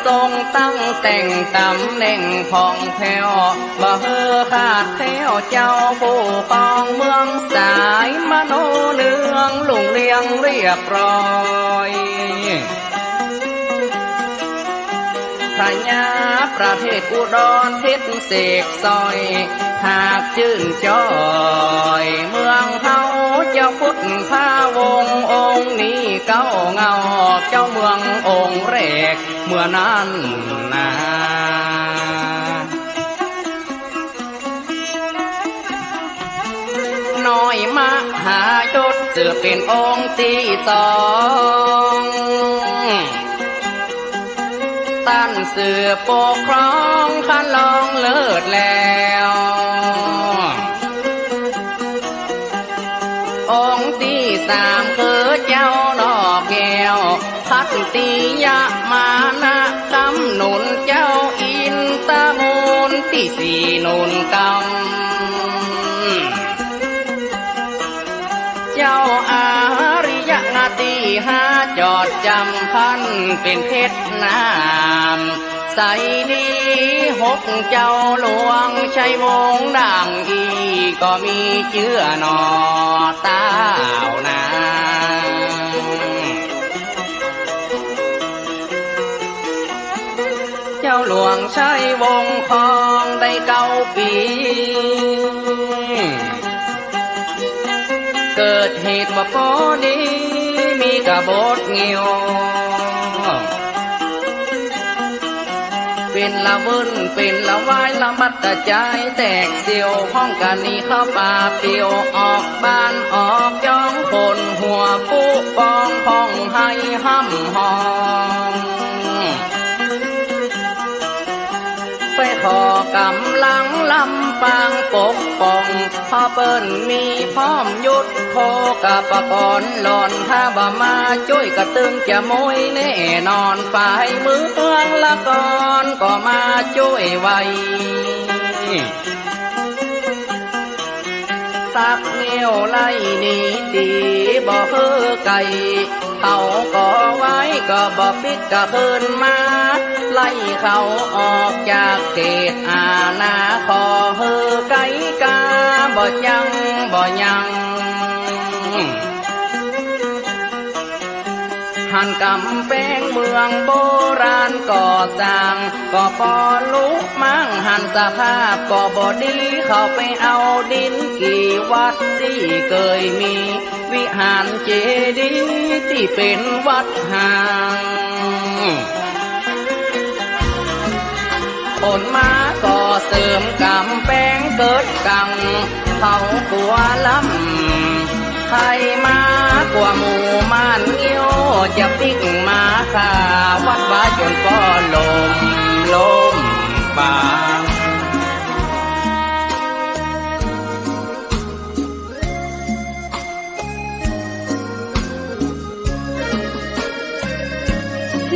ทรงตั้งแต่งตำแหน่งผ่องแผ้วบ่เฮอขาดแคล้วเจ้าผู้ครองเมืองสายมโนเนืองลุงเลียงเรียบร้อยพญาประเทศอุดรเพชรเสกซอยหากชื่นจอยเมืองเฮาเจ้าพุทธพาวงองค์นี้เก้าเงาเจ้าเมืององค์แรกเมื่อนั้นนาน้อยมหายศสืบเป็นองค์ที่สองตั้นเสือปกครองขันลองเลิศแล้วองค์ที่สามคือเจ้านอกแก้วพัตติยะมานะกำหนุนเจ้าอินตะมูลที่สี่นุนกำเจ้าอาริยนาตีหาจอดจำพันเป็นเพชรน้ำใสดีหกเจ้าหลวงชัยวงศ์ดังอีก็มีเชื่อนอตาวนาเจ้าหลวงชัยวงศ์คองได้9 ปีเกิดเหตุบ่พอดีมีกบฏเงียวเป็นละวุ่นเป็นละวายละมัดตะใจแตกเสียวห้องกันนี้เข้าป่าเปียวออกบ้านออกจ้องคนหัวผู้ปองห้องให้ห้ำห้องไปขอกำลังลำปางปกป้องพอเปิ้นมีพร้อมยุดโคกับปะปอนหล่อนถ้าบ่มาช่วยกระตึงจะมวยแน่นอนฝ่ายเมืองละก่อนก็มาช่วยไว้ตักเงี้ยวไล่นีดีบ่เฮือไก่เขาก็ไว้ก็บ่ปิดก็คืนมาไล่เขาออกจากเขตอาณาขอเฮือไก่กาบ่ยังบ่ยังหันกำแพงเมืองโบราณก่อสร้างก็พอลุกมั่งหันสภาพก็บ่ดีเข้าไปเอาดินกี่วัดที่เคยมีวิหารเจดีย์ที่เป็นวัดห่างคนมาก็เสริมกำแพงเกิดกังเขากลัวล้ำใครมากว่าหมู่ม่านเงี้ยวจะปิกมาข่าวัดว่าจนก็ลมบาง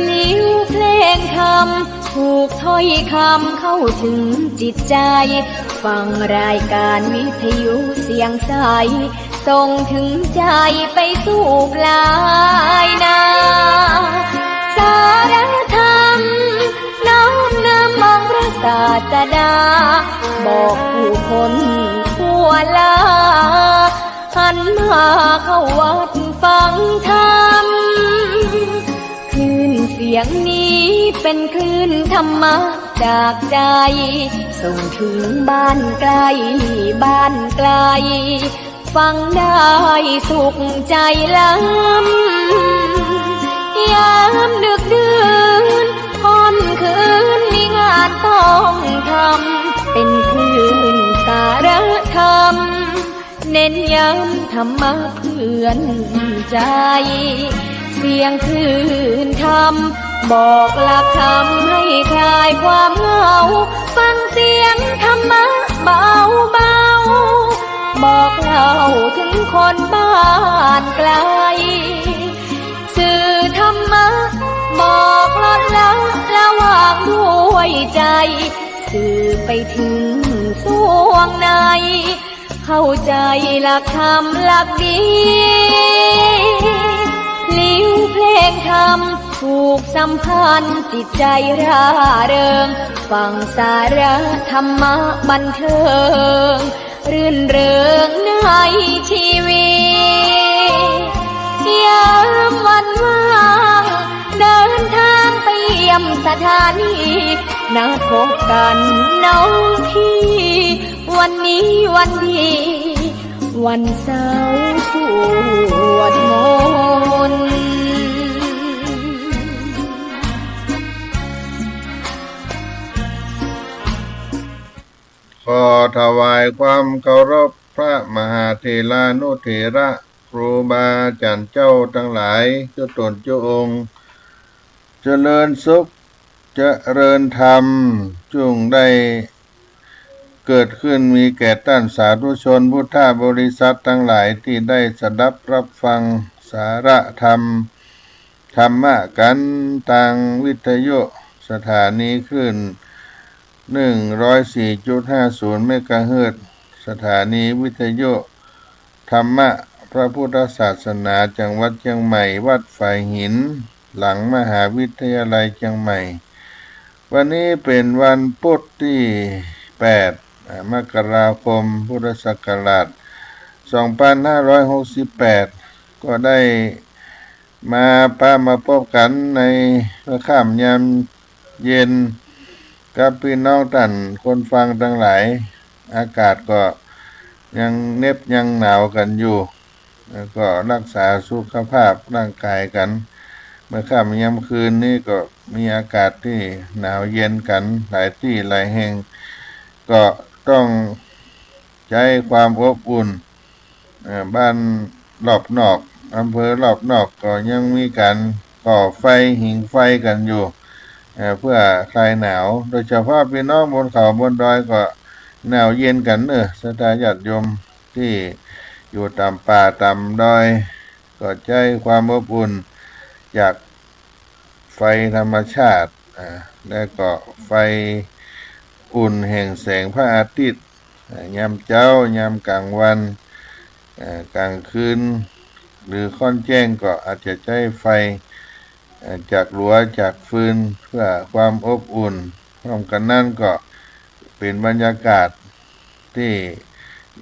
ลิ้วเพลงคำถูกถ้อยคำเข้าถึงจิตใจฟังรายการวิทยุเสียงใสส่งถึงใจไปสู่ปลายนาสารธรรมน้อมนำมองพระศาสดาบอกผู้คนทั่วลาหันมาเข้าวัดฟังธรรมคลื่นเสียงนี้เป็นคลื่นธรรมะจากใจส่งถึงบ้านไกลบ้านไกลฟังได้สุขใจล้ำยามดึกดื่นค่ำคืนมีงานต้องทำเป็นคลื่นสารธรรมเน้นย้ำธรรมะเพื่อนใจเสียงคลื่นธรรมบอกหลักธรรมให้คลายความเหงาฟังเสียงธรรมะเบาเบาบอกเล่าถึงคนบ้านไกลสื่อธรรมะบอกลดละระหว่างด้วยใจสื่อไปถึงสวงในเข้าใจหลักธรรมหลักดีลิ้วเพลงธรรมถ ผูกสัมพันธ์จิตใจร่าเริงฟังสาระธรรมะบันเทิงรื่นเริงในชีวิตยามวันว่างเดินทางไปเยี่ยมสถานีนัดพบกันน้องพี่วันนี้วันดีวันเสาร์สวดมนต์ ขอถวายความเคารพพระมหาเถรานุเถระครูบาอาจารย์เจ้าทั้งหลายเจ้าตนเจ้าองค์เจริญสุขเจริญธรรมจงได้เกิดขึ้นมีแก่ท่านสาธุชนพุทธบริษัททั้งหลายที่ได้สดับรับฟังสาระธรรมธรรมะกันทางวิทยุสถานีคลื่น104.50 เมกะเฮิรตซ์สถานีวิทยุธรรมะพระพุทธศาสนาจังหวัดเชียงใหม่วัดฝายหินหลังมหาวิทยาลัยเชียงใหม่วันนี้เป็นวันพุธที่8 มกราคมพุทธศักราช 2568 ก็ได้มาพบกันในค่ำยามเย็นกับพี่น้องท่านคนฟังทั้งหลายอากาศก็ยังเหน็บยังหนาวกันอยู่แล้วก็รักษาสุขภาพร่างกายกันเมื่อค่ำยามคืนนี้ก็มีอากาศที่หนาวเย็นกันหลายที่หลายแห่งก็ต้องใช้ความอบอุ่นบ้านรอบนอกอำเภอรอบนอกก็ยังมีการก่อไฟหิงไฟกันอยู่เพื่อคลายหนาวโดยเฉพาะพี่น้องบนเขาบนดอยก็หนาวเย็นกันศรัทธาญาติโยมที่อยู่ตามป่าตามดอยก็ใช้ความอบอุ่นจากไฟธรรมชาติและก็ไฟอุ่นแห่งแสงพระอาทิตย์ยามเช้ายามกลางวันกลางคืนหรือค่อนแจ้งก็อาจจะใช้ไฟจากหลัวจากฟืนเพื่อความอบอุ่นพร้อมกันนั้นก็เป็นบรรยากาศที่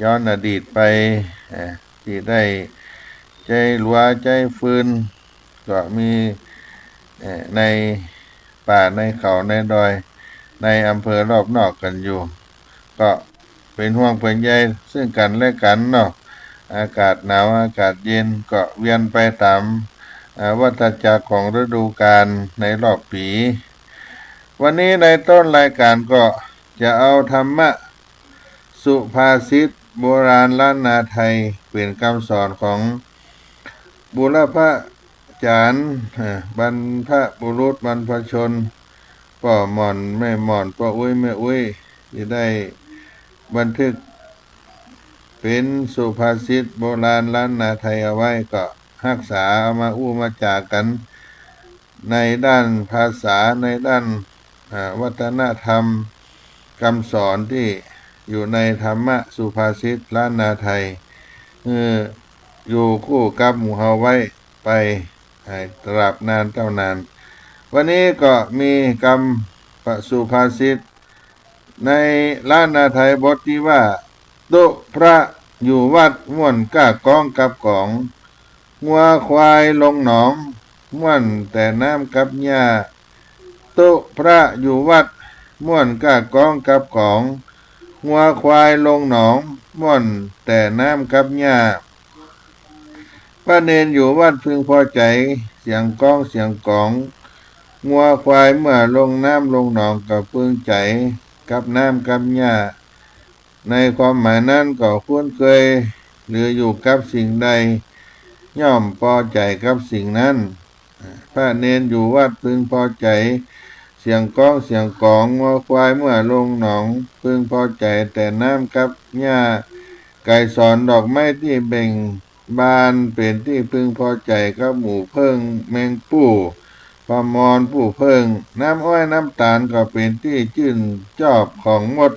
ย้อนอดีตไปที่ได้ใช้หลัวใช้ฟืนก็มีในป่าในเขาในดอยในอำเภอรอบนอกกันอยู่ก็เป็นห่วงเป็นใยซึ่งกันและกันเนาะอากาศหนาวอากาศเย็นก็เวียนไปตามวัฏจักรของฤดูกาลในรอบปีวันนี้ในต้นรายการก็จะเอาธรรมะสุภาษิตโบราณล้านนาไทยเป็นคำสอนของบุรพจารย์บรรพบุรุษบรรพชนพ่อหม่อนแม่หม่อนพ่ออุ้ยแม่อุ้ยที่ได้บันทึกเป็นสุภาษิตโบราณล้านนาไทยเอาไว้ก็รักษาเอามามาจากกันในด้านภาษาในด้านวัฒนธรรมคำสอนที่อยู่ในธรรมะสุภาษิตล้านนาไทยอยู่คู่กับหมู่เฮาไว้ไปตราบนานเท่านานวันนี้ก็มีคำสุภาษิตในล้านนาไทยบทที่ว่าโตพระอยู่วัดม่วนก้ากองกับกองงัวควายลงหนองม่วนแต่น้ำกับหญ้าโตพระอยู่วัดม่วนก้ากองกับกองงัวควายลงหนองม่วนแต่น้ำกับหญ้าพระเนรอยู่วัดพึงพอใจเสียงก้องเสียงกองงัวควายเมื่อลงน้ำลงหนองก็พึงใจกับน้ำกับหญ้าในความหมายนั้นก็คุ้นเคยหรืออยู่กับสิ่งใดย่อมพอใจกับสิ่งนั้นพระเนรอยู่วัดพึงพอใจเสียงก้องเสียงกองงัวควายเมื่อลงหนองพึงพอใจแต่น้ำกับหญ้าไก่สอนดอกไม้ที่เบ่งบานเป็นที่พึงพอใจกับหมูเพิ่งแมงปู้ปลามอนผู้เพิ่งน้ำอ้อยน้ำตาลก็เป็นที่ชื่นชอบของหมด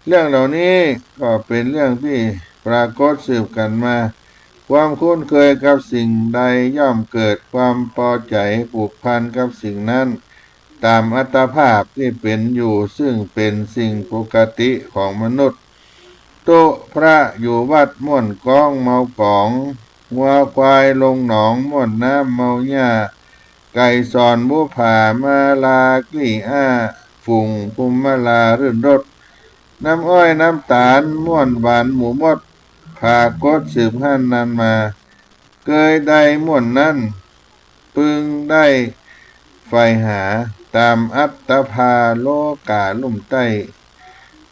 เรื่องเหล่านี้ก็เป็นเรื่องที่ปรากฏสืบกันมา ความคุ้นเคยกับสิ่งใดย่อมเกิดความพอใจผูกพันกับสิ่งนั้นตามอัตภาพที่เป็นอยู่ซึ่งเป็นสิ่งปกติของมนุษย์โตพระอยู่วัดม่วนกองเมาป๋องงัวควายลงหนองม่วนน้ำเมาหญ้าไก่สอนบุผามาลากลี่ฝุ่งภูมิมาลารื่นรสน้ำอ้อยน้ำตาลม่วนหวานหมูมดผากดสืบหันนานมาเกยได้ม่วนนั้นพึงได้ไฟหาตามอัตตภาโลกาลุ่มใต้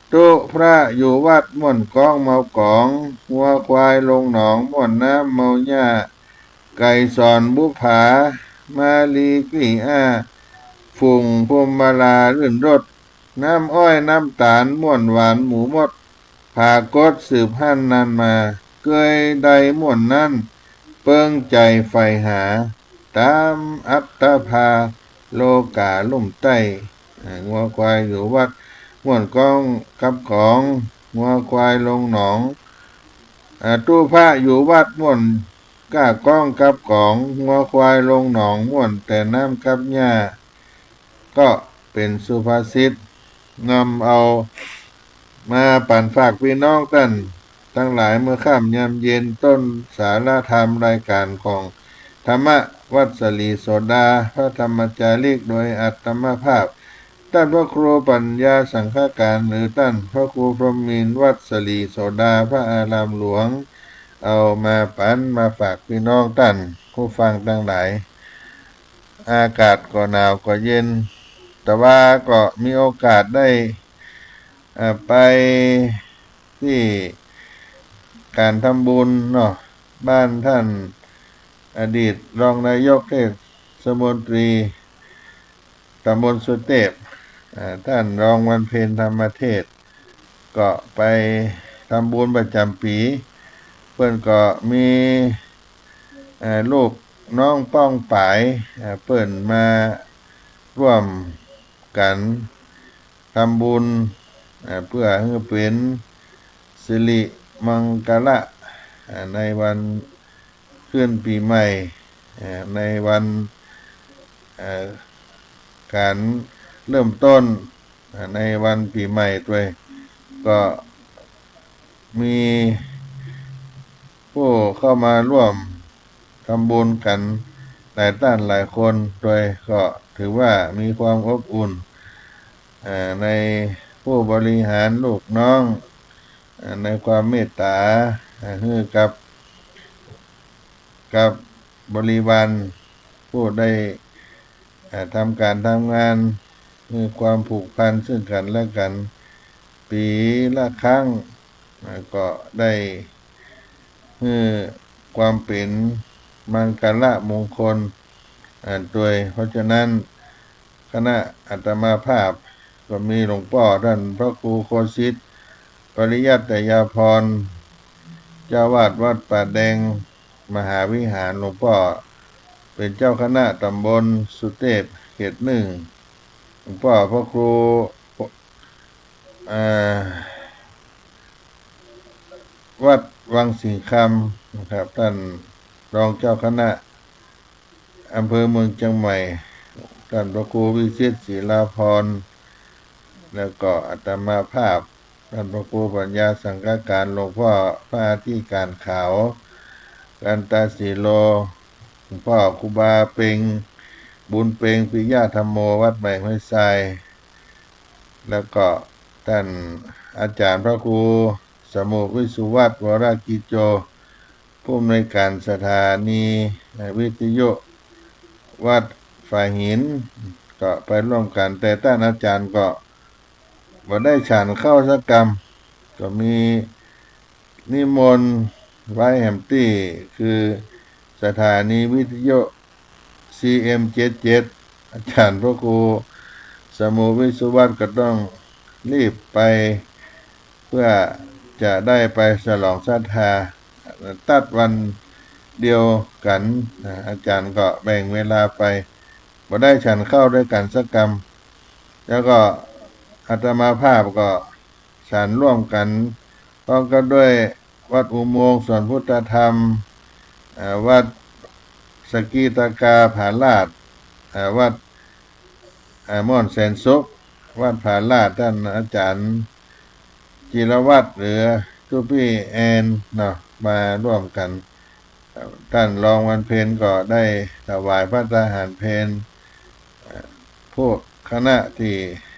โตพระอยู่วัดม่วนกองเมากองวัวควายลงหนองม่วนน้ำเมาหญ้าไก่สอนบุผามาลีกลี่ฝุ่งพรหมมาลารื่นรสน้ำอ้อยน้ำตาลม่วนหวานหมูมดผากดสืบหันนานมาเกยใดม่วนนั้นเปิงใจไฟหาตามอัตตภาโลกาลุ่มใต้งัวควายอยู่วัดม่วนกองกับของงัวควายลงหนองตู้พระอยู่วัดม่วนก้าก้องกับของงัวควายลงหนองม่วนแต่น้ำกับหญ้าก็เป็นสุภาษิตนำเอามาปั่นฝากพี่น้องกันทั้งหลายเมื่อค่ำยามเย็นต้นสาระธรรมรายการของธรรมวัดสลีโสดาพระธรรมจาริกโดยอัตมภาพท่านพระครูปัญญาสังฆการหรือท่านพระครูพรหมินทร์วัดสลีโสดาพระอารามหลวงเอามาปั่นมาฝากพี่น้องท่านผู้ฟังทั้งหลายอากาศก็หนาวก็เย็นแต่ว่าก็มีโอกาสได้ไปที่การทำบุญเนาะบ้านท่านอดีตรองนายกเทศมนตรีตำบลสุเทพท่านรองวันเพ็ญธรรมเทศก็ไปทำบุญประจำปีเพื่อนก็มีลูกน้องป้องป่ายเปิ่นมาร่วมกันทำบุญเพื่อให้เป็นสิริมังคละในวันขึ้นปีใหม่ในวันการเริ่มต้นในวันปีใหม่ด้วยก็มีผู้เข้ามาร่วมทำบุญกันหลายท่านหลายคนโดยก็ถือว่ามีความอบอุ่นในผู้บริหารลูกน้องในความเมตตาให้กับบริวารผู้ได้ทำการทำงานมีความผูกพันซึ่งกันและกันปีละครั้งก็ได้ความเป็นมังคละมงคลโดยเพราะฉะนั้นคณะอาตมาภาพก็มีหลวงพ่อท่านพระครูโคสิทธิ์ปริยัติยาภรณ์เจ้าวาดวัดป่าแดงมหาวิหารหลวงพ่อเป็นเจ้าคณะตำบลสุเทพเขตหนึ่งหลวงพ่อพระครูวัดวังสิงคำนะครับท่านรองเจ้าคณะอำเภอเมืองเชียงใหม่ท่านพระครูวิชิตศิลาภรณ์แล้วก็อาตมาภาพท่านพระครูปัญญาสังฆการหลวงพ่อพระอธิการขาวกันตาสีโลหลวงพ่อครูบาเพ็งบุญเพ็งปิยะธรรมโมวัดใหม่ห้วยทรายแล้วก็ท่านอาจารย์พระครูสมุวิสุวัฒน์วรกิจโจผู้อำนวยการสถานีวิทยุวัดฝ่ายหินก็ไปร่วมกันแต่ท่านอาจารย์ก็บ่ได้ฉันเข้าสักกรรมก็มีนิมนต์ไว้แหมตี้คือสถานีวิทยุ CM77 อาจารย์พระครูสมุวิสุวัฒน์ก็ต้องรีบไปเพื่อจะได้ไปฉลองศรัทธาตัดวันเดียวกันอาจารย์ก็แบ่งเวลาไปบ่ได้ฉันเข้าด้วยกันสักกรรมแล้วก็อาตมาภาพก็ฉันร่วมกันพร้อมกันด้วยวัดอุโมงค์สวนพุทธธรรม วัดสกีตากาผาลาดวัดม่อนแสนสุขวัดผาลาดท่านอาจารย์จิรวัตรหรือทุพี่แอนเนาะมาร่วมกันท่านรองวันเพ็ญก็ได้ถวายพระทหารเพลพวกคณะที่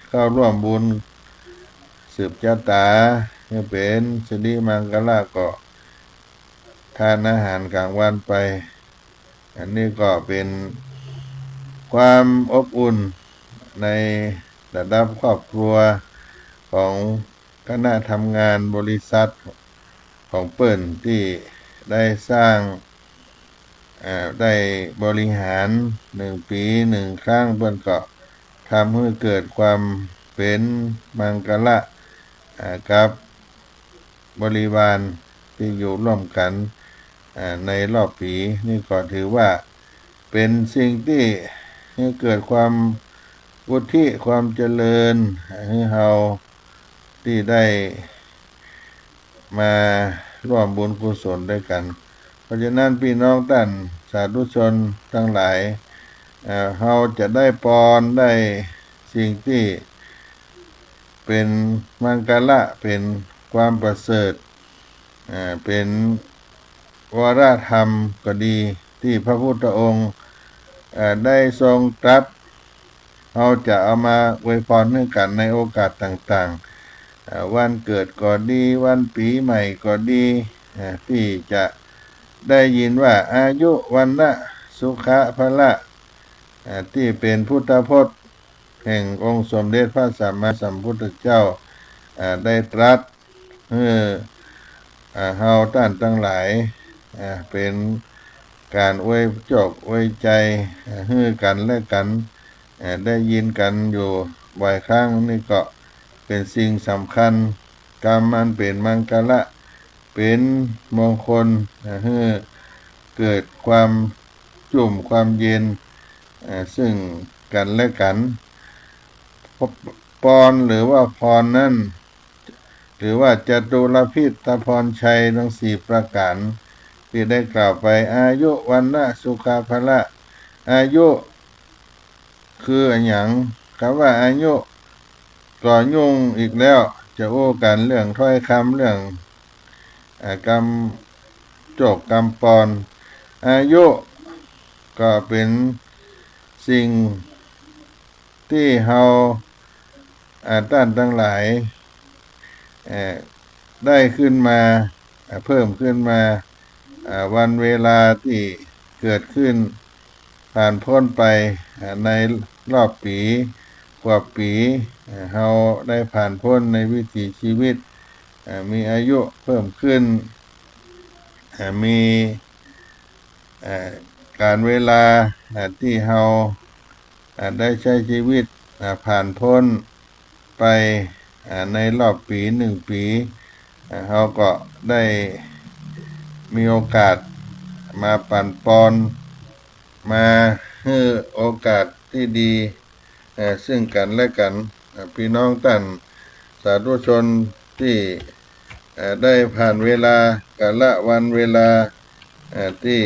เข้าร่วมบุญสืบชะตาเป็นสิริมังคลาก็ทานอาหารกลางวันไปอันนี้ก็เป็นความอบอุ่นในระดับครอบครัวของคณะทำงานบริษัทของเปิ้นที่ได้สร้างได้บริหาร1 ปี 1 ครั้งเปิ้นก็ทำให้เกิดความเป็นมังคละกับบริวารที่อยู่ร่วมกันในรอบปีนี่ก็ถือว่าเป็นสิ่งที่ให้เกิดความวุฒิความเจริญให้เฮาที่ได้มาร่วมบุญกุศลด้วยกันเพราะฉะนั้นพี่น้องท่านสาธุชนทั้งหลายเฮาจะได้ปอนได้สิ่งที่เป็นมังคละเป็นความประเสริฐเป็นวาระธรรมก็ดีที่พระพุทธองค์ได้ทรงตรัสเราจะเอามาอวยพรให้กันในโอกาสต่างๆวันเกิดก็ดีวันปีใหม่ก็ดีที่จะได้ยินว่าอายุวันนะสุขะพละที่เป็นพุทธพจน์แห่งองค์สมเด็จพระสัมมาสัมพุทธเจ้าได้ตรัสเฮาท่านทั้งหลายเป็นการอวยจกอวยใจให้กันและกันได้ยินกันอยู่บ่อยครั้งนี่ก็เป็นสิ่งสำคัญกรรมมันเป็นมังคละเป็นมงคลให้เกิดความจุ่มความเย็นซึ่งกันและกันปอนหรือว่าพรนั้นหรือว่าจตุรพิธพรชัยทั้ง4 ประการที่ได้กล่าวไปอายุวันนะสุขภละอายุคืออันหยังคำว่าอายุก็ยุ่งอีกแล้วจะโอ้กันเรื่องถ้อยคำเรื่องกรรมโจกกรรมปอนอายุก็เป็นสิ่งที่เฮาท่านทั้งหลายได้ขึ้นมาเพิ่มขึ้นมาวันเวลาที่เกิดขึ้นผ่านพ้นไปในรอบปีกว่าปีเฮาได้ผ่านพ้นในวิถีชีวิตมีอายุเพิ่มขึ้นมีการเวลาที่เฮาได้ใช้ชีวิตผ่านพ้นไปในรอบปี1 ปีเฮาก็ได้มีโอกาสมาปั่นปอนมาให้โอกาสที่ดีซึ่งกันและกันพี่น้องท่านสาธุชนที่ได้ผ่านเวลากาลวันเวลาที่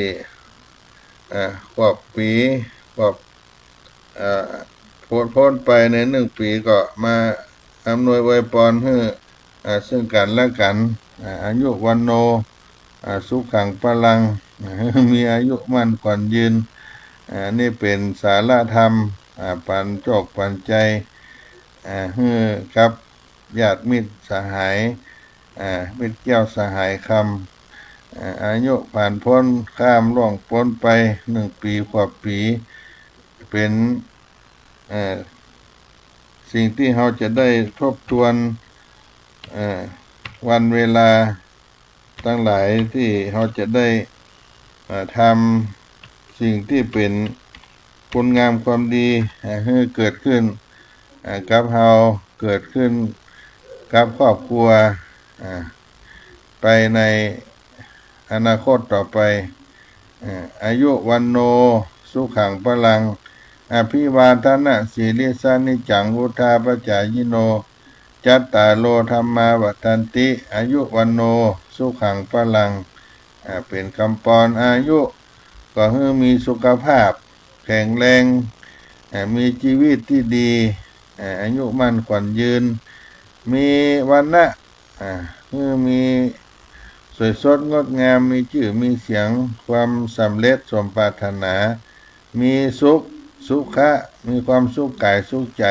ครบปีครบพ้นไปใน1 ปีก็มาอำนวยอวยพรให้ซึ่งกันและกันอายุวันโนสุขังพลังมีอายุมั่นขวัญยืนนี่เป็นสาระธรรมปันโจกปันใจให้กับญาติมิตรสหายมิตรแก้วสหายคำอายุผ่านพ้นข้ามล่วงพ้นไป1 ปีกว่าปีเป็นสิ่งที่เราจะได้ทบทวนวันเวลาทั้งหลายที่เราจะได้ทำสิ่งที่เป็นคุณงามความดีให้เกิดขึ้นกับเราเกิดขึ้นกับครอบครัวไปในอนาคตต่อไปอายุวันโนสุขังพลังอภิวาทนะสีลิสานิจังวุธาปจายโนจัตตาโลธรรมาวัฏันติอายุวันโนสุขังพลัง เป็นกำปอนอายุก็ให้มีสุขภาพแข็งแรงมีชีวิตที่ดีอายุมั่นขวัญยืนมีวรรณะให้มีสวยสดงดงามมีชื่อมีเสียงความสำเร็จสมปรารถนามีสุขะมีความสุขกายสุขใจ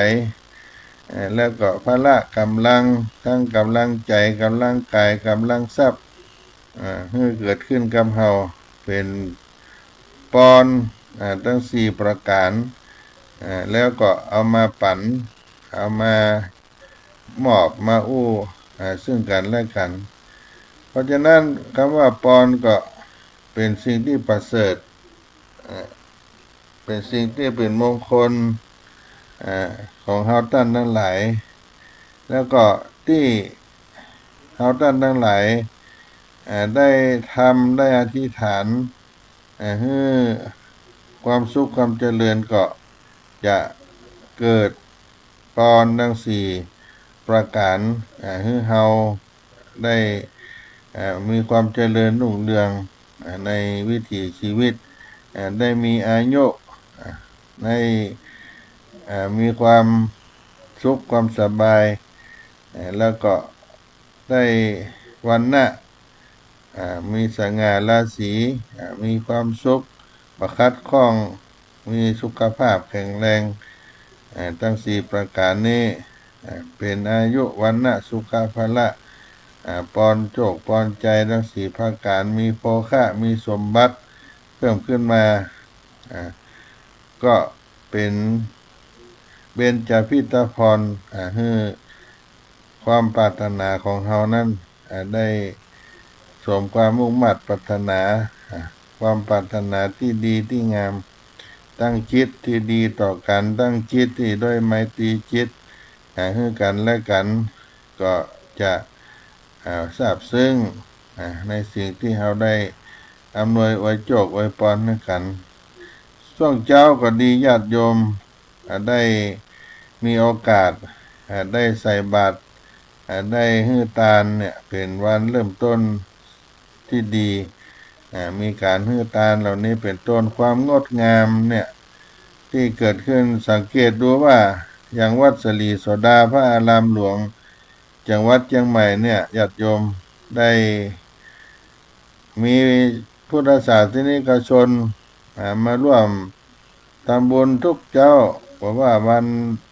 แล้วก็พละกำลังทั้งกำลังใจกำลังกายกำลังทรัพย์ให้เกิดขึ้นกับเฮาเป็นปอนทั้งสี่ประการแล้วก็เอามาปั่นเอามามอบมาอู้ซึ่งกันและกัน เพราะฉะนั้นคำว่าปอนก็เป็นสิ่งที่ประเสริฐเป็นสิ่งที่เป็นมงคลของเฮาท่านทั้งหลายแล้วก็ที่เฮาท่านทั้งหลายได้ทำได้อธิษฐานให้ความสุขความเจริญก็จะเกิดปอนทั้งสี่ประการให้เฮาได้มีความเจริญรุ่งเรืองในวิถีชีวิตได้มีอายุได้มีความสุขความสบายแล้วก็ได้วรรณะมีสง่าราศีมีความสุขประคับข้องมีสุขภาพแข็งแรงทั้งสี่ประการนี้เป็นอายุวรรณะสุขภละปอนโจกปอนใจทั้งสี่ประการมีโภคะมีสมบัติเพิ่มขึ้นมาก็เป็นเบญจพิตรพรให้ความปรารถนาของเฮานั้นได้สมความมุ่งมั่นปรารถนาความปรารถนาที่ดีที่งามตั้งจิตที่ดีต่อกันตั้งจิตที่ด้วยไมตรีจิตให้กันและกันก็จะทราบซึ้งในสิ่งที่เราได้อำนวยอวยโจกอวยพรให้กันช่วงเจ้าก็ดีญาติโยมได้มีโอกาสได้ใส่บาตรได้ฮื้อตาลเนี่ยเป็นวันเริ่มต้นที่ดีมีการฮื้อตาลเหล่านี้เป็นต้นความงดงามเนี่ยที่เกิดขึ้นสังเกตดูว่าอย่างวัดสลีโสดาพระอารามหลวงจังหวัดเชียงใหม่เนี่ยญาติโยมได้มีพุทธศาสนิกชนมาร่วมทำบุญทุกเจ้าเพราะว่าวัน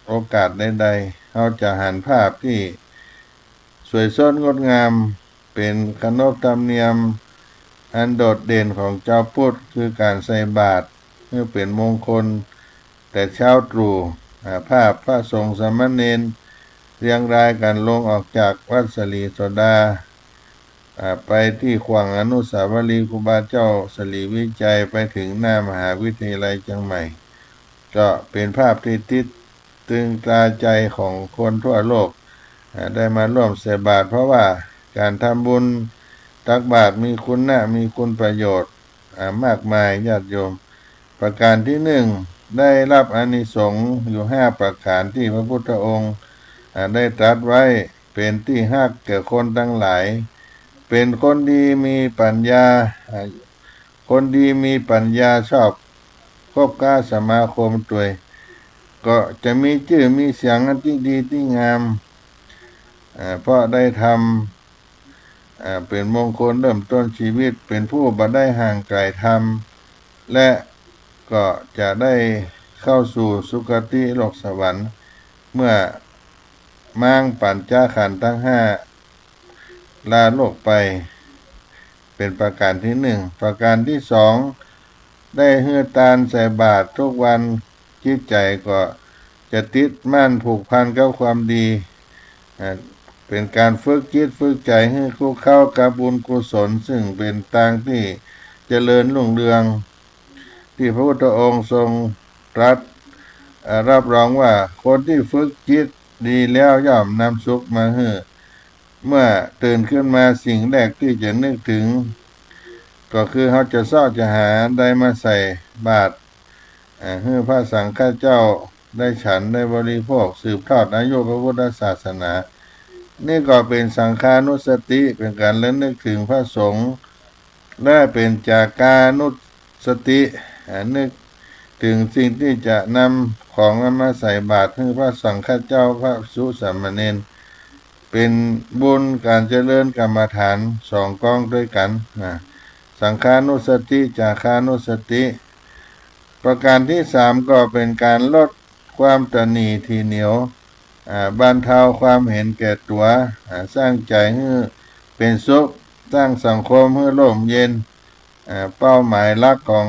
โอกาสใดๆเราจะหันภาพที่สวยสดงดงามเป็นขนบธรรมเนียมอันโดดเด่นของเจ้าพุทธคือการใส่บาตรเพื่อเป็นมงคลแต่เช้าตรู่ภาพพระสงฆ์สามเณรเรียงรายกันลงออกจากวัดสลีโสดาไปที่ขวางอนุสาวรีย์ครูบาเจ้าสลีวิจัยไปถึงหน้ามหาวิทยาลัยเชียงใหม่ก็เป็นภาพที่ติดตึงตราใจของคนทั่วโลกได้มาร่วมใส่บาตรเพราะว่าการทำบุญตักบาตรมีคุณมีคุณประโยชน์มากมายญาติโยมประการที่หนึ่งได้รับอานิสงส์อยู่5ประการที่พระพุทธองค์ได้ตรัสไว้เป็นที่ฮักแก่คนทั้งหลายเป็นคนดีมีปัญญาคนดีมีปัญญาชอบคบค้าสมาคมด้วยก็จะมีชื่อมีเสียงอันที่ดีที่งามเพราะได้ทำเป็นมงคลเริ่มต้นชีวิตเป็นผู้บ่ได้ห่างไกลธรรมและก็จะได้เข้าสู่สุคติโลกสวรรค์เมื่อม้างปัญจขันธ์ทั้ง5ลาโลกไปเป็นประการที่1ประการที่2ได้ฮื้อตาลใส่บาตรทุกวันจิตใจก็จะติดมั่นผูกพันกับความดีเป็นการฝึกจิตฝึกใจให้คู่เข้ากับบุญกุศลซึ่งเป็นทางที่เจริญรุ่งเรืองที่พระพุทธองค์ทรงตรัสรับรองว่าคนที่ฝึกจิตดีแล้วย่อมนำสุขมาให้เมื่อตื่นขึ้นมาสิ่งแรกที่จะนึกถึงก็คือเขาจะเสาะจะหาได้มาใส่บาตรให้พระสังฆเจ้าได้ฉันได้บริโภคสืบทอดอายุพระพุทธศาสนานี่ก็เป็นสังฆานุสติเป็นการระลึกถึงพระสงฆ์ และเป็นจากานุสตินึกถึงสิ่งที่จะนำของมาใส่บาตรให้พระสังฆเจ้าพระภิกษุสามเณรเป็นบุญการเจริญกรรมฐานสองกองด้วยกันสังฆานุสติจาคานุสติประการที่สามก็เป็นการลดความตนีทีเหนียวบรรเทาความเห็นแก่ตัวสร้างใจให้เป็นสุขสร้างสังคมให้ร่มเย็นเป้าหมายหลักของ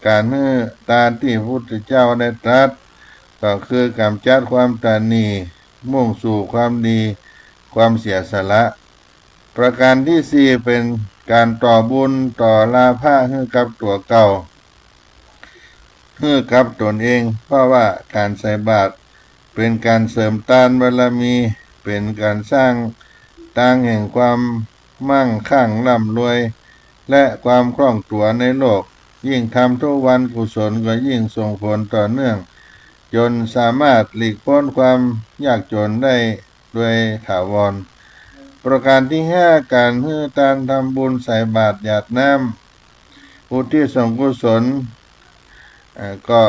การให้ตามที่พระพุทธเจ้าได้ตรัสก็คือกำจัดความตนีมุ่งสู่ความดีความเสียสละประการที่สี่เป็นการต่อบุญต่อลาภะให้กับตัวเก่าให้กับตนเองเพราะว่าการใส่บาตรเป็นการเสริมทานบารมีเป็นการสร้างทางแห่งความมั่งคั่งร่ำรวยและความคล่องตัวในโลกยิ่งทำทุกวันกุศลก็ยิ่งส่งผลต่อเนื่องจนสามารถหลีกพ้นความยากจนได้ด้วยถาวรประการที่ห้าการให้ทานทำบุญใส่บาตรหยาดน้ำอุทิศส่วนกุศลก็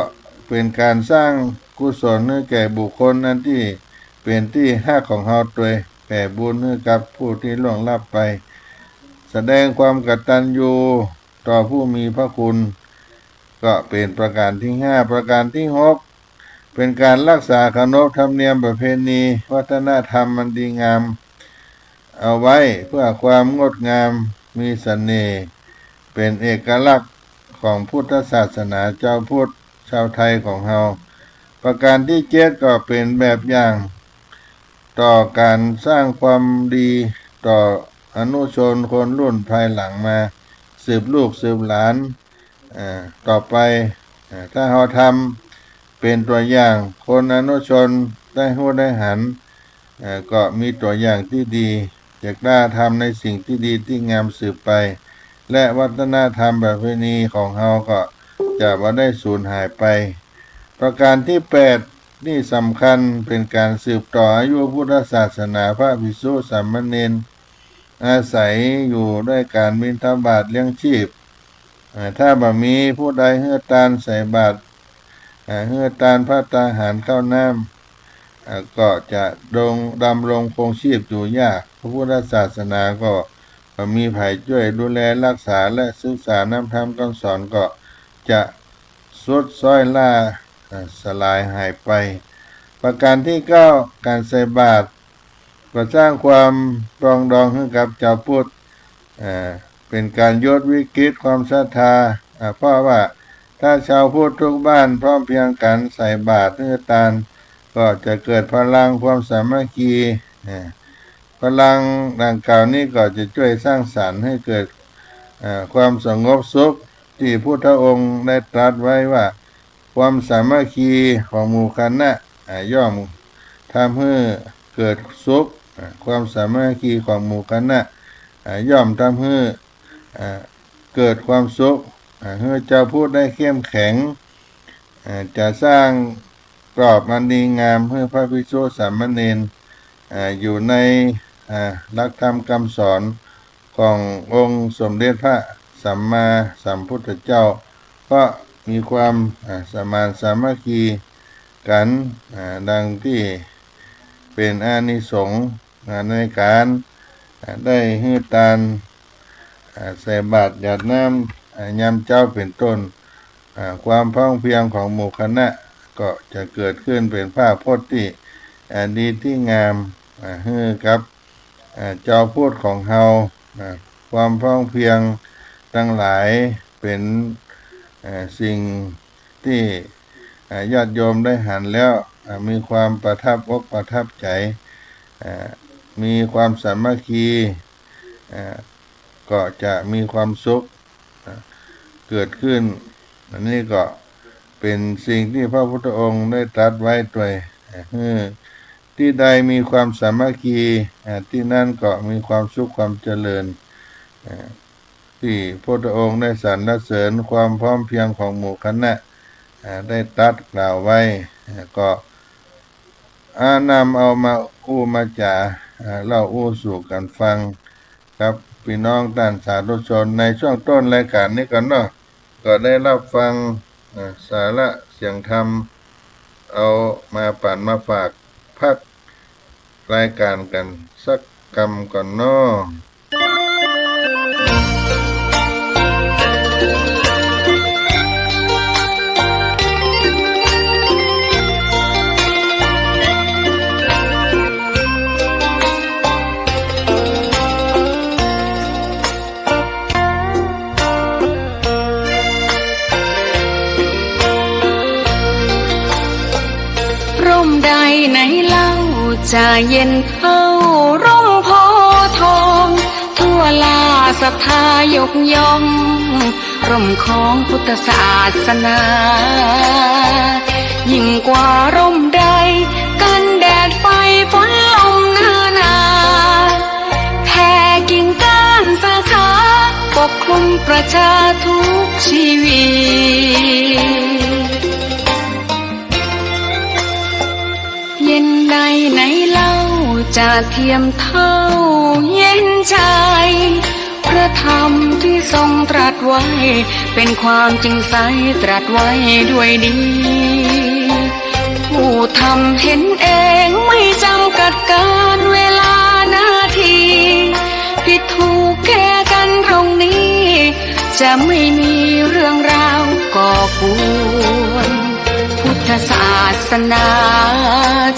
เป็นการสร้างกุศลให้แก่บุคคลนั้นที่เป็นที่ฮักของเฮาด้วยแผ่บุญให้กับผู้ที่ล่วงลับไปแสดงความกตัญญูต่อผู้มีพระคุณก็เป็นประการที่ห้าประการที่หกเป็นการรักษาขนบธรรมเนียมประเพณีวัฒนธรรมมันดีงามเอาไว้เพื่อความงดงามมีเสน่ห์เป็นเอกลักษณ์ของพุทธศาสนาเจ้าพุทธชาวไทยของเฮาประการที่เจ็ดก็เป็นแบบอย่างต่อการสร้างความดีต่ออนุชนคนรุ่นภายหลังมาสืบลูกสืบหลานต่อไปถ้าเราทำเป็นตัวอย่างคนอนุชนได้หู้ได้หันก็มีตัวอย่างที่ดีจะกล้าทำในสิ่งที่ดีที่งามสืบไปและวัฒนธรรมประเพณีของเราก็จะไม่ได้สูญหายไปประการที่แปดนี่สำคัญเป็นการสืบต่ออายุพุทธศาสนาพระภิกษุสามเณรอาศัยอยู่ด้วยการบิณฑบาตเลี้ยงชีพถ้าบ่มีผู้ใดเฮือทานใส่บาตรเฮือทานพระตาหารข้าวน้ำก็จะดำรงคงชีพอยู่ยากพระพุทธศาสนาก็มีไผ่ช่วยดูแลรักษาและศึกษาน้ำธรรมคำสอนก็จะสุดซ้อยล่าสลายหายไปประการที่เก้าการใส่บาตรก็สร้างความปรองดองให้กับชาวพุทธเป็นการยดวิกฤตความศรัทธาเพราะว่าถ้าชาวพุทธทุกบ้านพร้อมเพรียงกันใส่บาตรเนื้อทานก็จะเกิดพลังความสามัคคีพลังดังกล่าวนี้ก็จะช่วยสร้างสรรค์ให้เกิดความสงบสุขที่พุทธองค์ได้ตรัสไว้ว่าความสามัคคีของหมู่คณะย่อมทำให้เกิดสุขความสามัคคีของหมู่คณะย่อมทำให้เกิดความสุขให้เจ้าพูดได้เข้มแข็งจะสร้างกรอบอันดีงามให้พระภิกษุสามเณรอยู่ในหลักธรรมคำสอนขององค์สมเด็จพระสัมมาสัมพุทธเจ้าก็มีความสมานสามัคคีกันดังที่เป็นอานิสงส์ในการได้ให้ทานใส่บาตรหยาดน้ำยามเจ้าเป็นต้นความพร้อมเพรียงของหมู่คณะก็จะเกิดขึ้นเป็นภาพพจน์ที่ดีที่งามให้กับเจ้าพูดของเฮาความพร้อมเพรียงทั้งหลายเป็นสิ่งที่ญาติโยมได้หันแล้วมีความประทับอกประทับใจมีความสามัคคีก็จะมีความสุขเกิดขึ้นอันนี้ก็เป็นสิ่งที่พระพุทธองค์ได้ตรัสไว้ด้วยที่ใดมีความสามัคคีที่นั่นก็มีความสุขความเจริญที่พระพุทธองค์ได้สรรเสริญความพร้อมเพรียงของหมู่คณะได้ตรัสกล่าวไว้ก็นำเอามาอู้มาจ่าเล่าอู้สู่กันฟังครับ พี่น้องท่านสาธุชนในช่วงต้นรายการนี้กันเนาะก็ได้รับฟังสาระเสียงธรรมเอามาปั่นมาฝากพักรายการกันสักกำก่อนเนาะร่มใดไหนเล่าจะเย็นเท่าร่มโพธิ์ทองทั่วลาศรัทธายกย่องร่มของพุทธศาสนา ยิ่งกว่าร่มใดกันแดดไฟฝนลมหน้าหนาแผ่กิ่งก้านสาขาปกคลุมประชาทุกชีวิตเย็นใดไหนเล่าจะเทียมเท่าเย็นใจพระธรรมที่ทรงตรัสไว้เป็นความจริงใสตรัสไว้ด้วยดีผู้ทำเห็นเองไม่จำกัดการเวลานาทีผิดถูกแก้กันตรงนี้จะไม่มีเรื่องราวก่อกวนพุทธศาสนา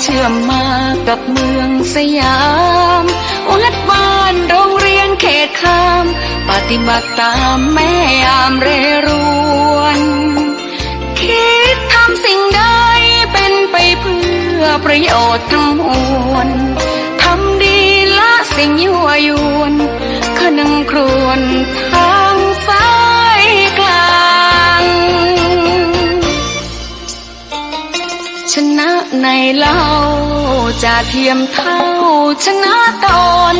เชื่อมมากับเมืองสยามวัดบ้านโรงเรียนเขตข้ามปฏิบัติตามแม่ยามเรรวนคิดทำสิ่งใดเป็นไปเพื่อประโยชน์ทั้งมวลทำดีละสิ่งยั่วยวนขนึงครวญทางสายกลางชนะในเล่าจะเทียมเท่าชนะตน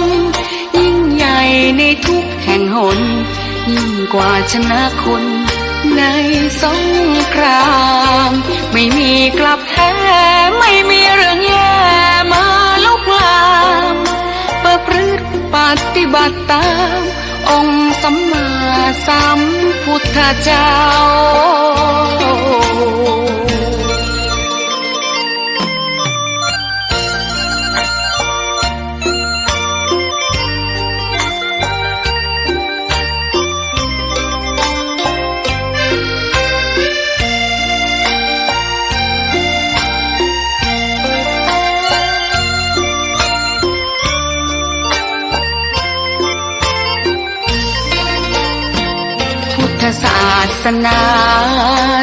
ยิ่งใหญ่ในทุกแห่งหนยิ่งกว่าชนะคนในสงครามไม่มีกลับแพ้ไม่มีเรื่องแย่มาลุกลามประพฤติปฏิบัติตามองค์สัมมาสัมพุทธเจ้าพุทธศาสนา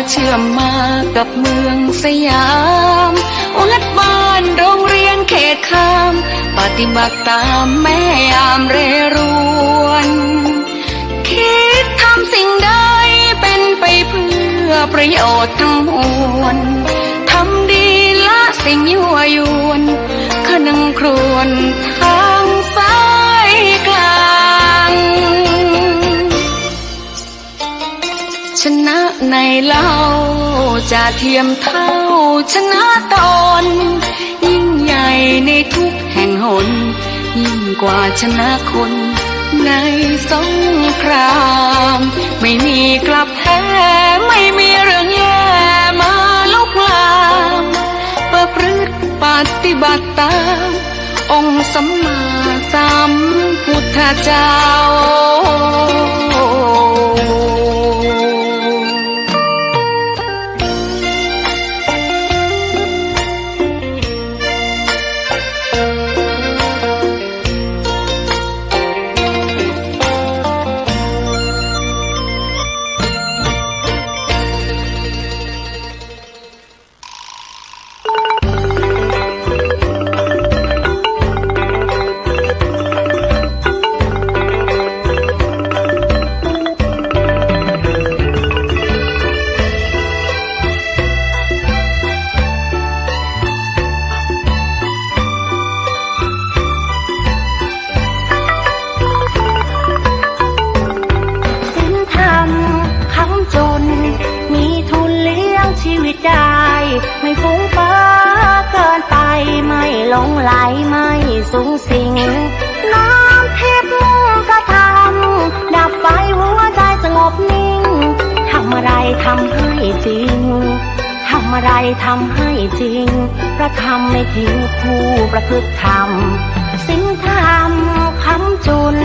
เชื่อมมากับเมืองสยามวัดบ้านโรงเรียนเขตข้ามปฏิบัติตามแม่ยามเรรวนคิดทำสิ่งใดเป็นไปเพื่อประโยชน์ทั้งมวลทำดีละสิ่งยั่วยวนขนึงครวญทางสายกลางชนะในเล่าจะเทียมเท่าชนะตนยิ่งใหญ่ในทุกแห่งหนยิ่งกว่าชนะคนในสงครามไม่มีกลับแพ้ไม่มีเรื่องแย่มาลุกลามประพฤติปฏิบัติตามองค์สัมมาสัมพุทธเจ้าไม่ฟุ้งเฟ้อเกินไปไม่หลงไหลไม่สูงสิงน้ำทิพย์มุ่งกระทา ทำให้จริงทำอะไรทำให้จริงพระธรรมไม่ทิ้งผู้ประพฤติธรรมศีลธรรมคำจุน